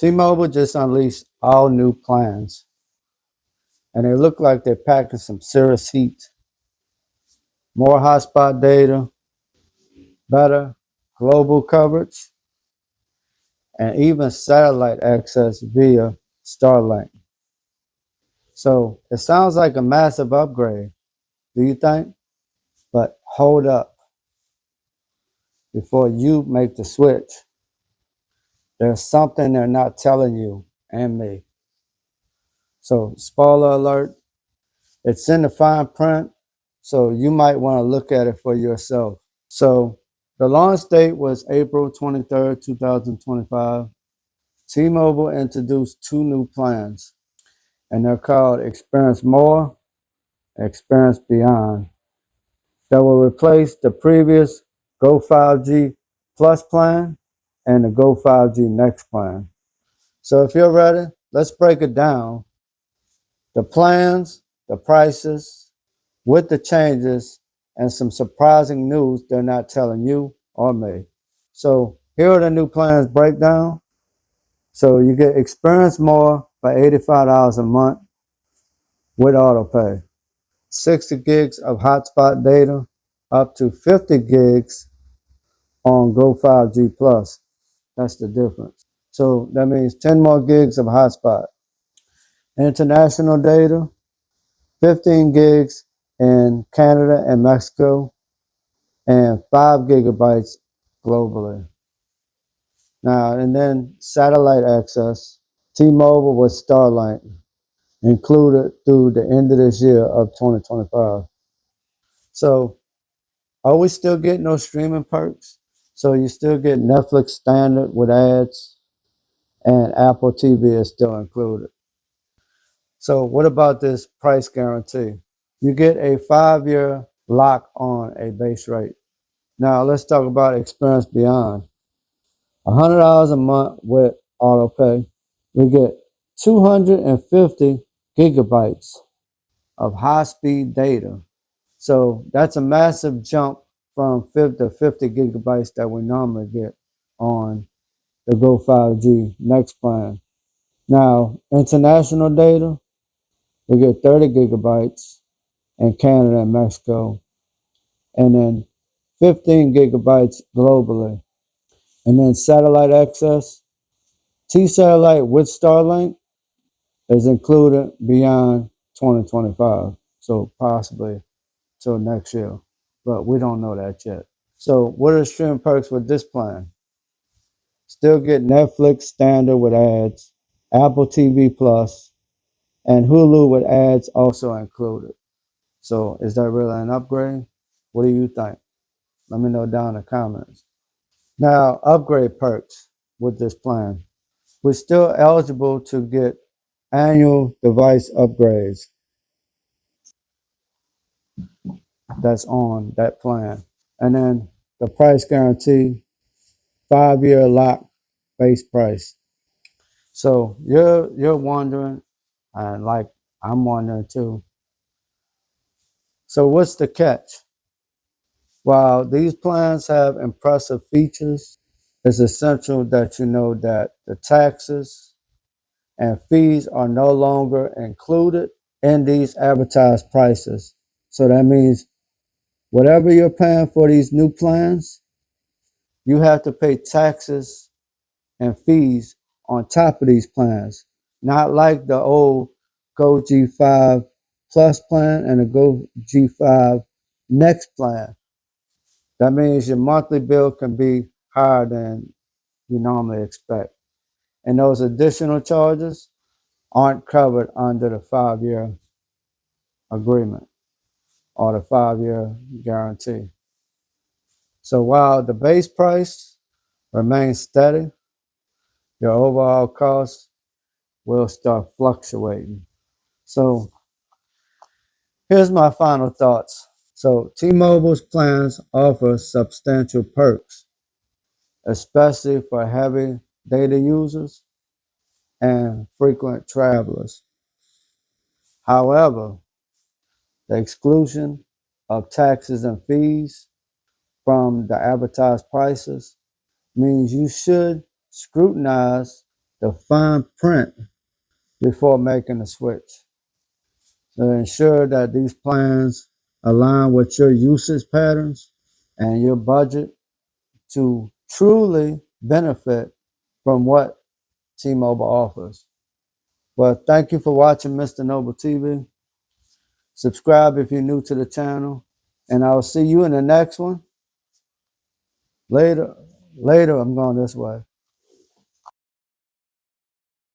T-Mobile just unleashed all new plans, and they look like they're packing some serious heat. More hotspot data, better global coverage, and even satellite access via Starlink. So it sounds like a massive upgrade, do you think? But hold up before you make the switch. There's something they're not telling you and me. So, spoiler alert, it's in the fine print, so you might want to look at it for yourself. So, the launch date was April 23rd, 2025. T-Mobile introduced two new plans, and they're called Experience More, Experience Beyond, that will replace the previous Go 5G Plus plan and the Go 5G Next plan. So if you're ready, let's break it down. The plans, the prices, with the changes, and some surprising news they're not telling you or me. So here are the new plans breakdown. So you get Experience More for $85 a month with autopay. 60 gigs of hotspot data, up to 50 gigs on Go 5G Plus. That's the difference. So that means 10 more gigs of hotspot. International data, 15 gigs in Canada and Mexico, and 5 gigabytes globally. Now, and then satellite access, T-Mobile with Starlink included through the end of this year of 2025. So, are we still getting those streaming perks? So you still get Netflix standard with ads, and Apple TV is still included. So what about this price guarantee? You get a 5-year lock on a base rate. Now let's talk about Experience Beyond. $100 a month with auto pay. We get 250 gigabytes of high-speed data. So that's a massive jump from 50 gigabytes that we normally get on the Go 5G Next plan. Now, international data, we get 30 gigabytes in Canada and Mexico, and then 15 gigabytes globally. And then satellite access, T-Satellite with Starlink is included beyond 2025, so possibly till next year, but we don't know that yet. So what are the stream perks with this plan? Still get Netflix standard with ads, Apple TV Plus, and Hulu with ads also included. So is that really an upgrade? What do you think? Let me know down in the comments. Now, upgrade perks with this plan. We're still eligible to get annual device upgrades. That's on that plan. And then the price guarantee, 5-year lock base price. So you're wondering, and like I'm wondering too. So what's the catch? While these plans have impressive features, it's essential that you know that the taxes and fees are no longer included in these advertised prices. So that means whatever you're paying for these new plans, you have to pay taxes and fees on top of these plans. Not like the old Go G5 Plus plan and the Go G5 Next plan. That means your monthly bill can be higher than you normally expect. And those additional charges aren't covered under the 5-year agreement or the 5-year guarantee. So while the base price remains steady, your overall cost will start fluctuating. So here's my final thoughts. So T-Mobile's plans offer substantial perks, especially for heavy data users and frequent travelers. However, the exclusion of taxes and fees from the advertised prices means you should scrutinize the fine print before making the switch. To ensure that these plans align with your usage patterns and your budget to truly benefit from what T-Mobile offers. Well, thank you for watching Mr. Noble TV. Subscribe if you're new to the channel, and I'll see you in the next one. Later, I'm going this way.